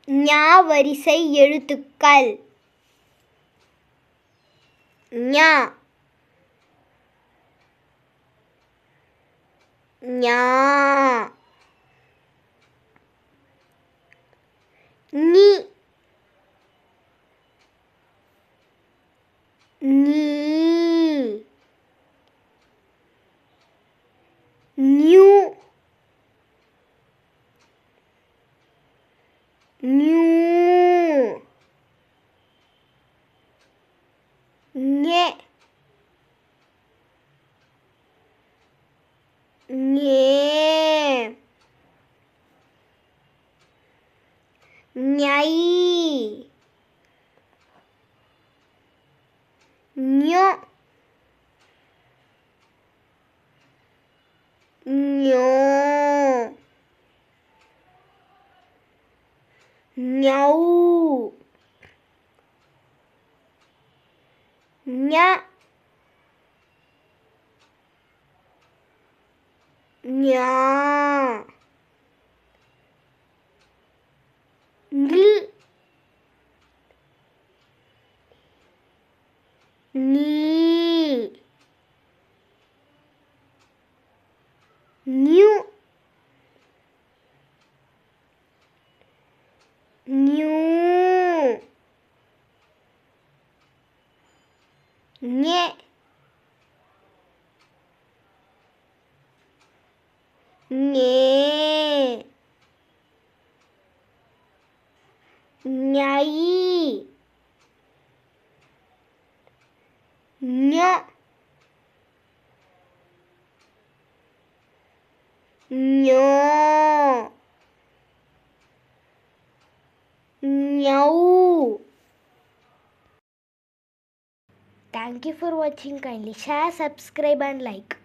ஞ வரிசை எழுத்துக்கள். ஞ ஞா நீ நீ நியூ நியூ ஞே ஞே ஞை ஞோ ஞோ ஞௌ ஞ ஞா ஞ் நீ நியூ நியூ ஞே ஞே ஞை ஞ ஞோ ஞௌ. Thank you for watching. Kindly share, subscribe and like.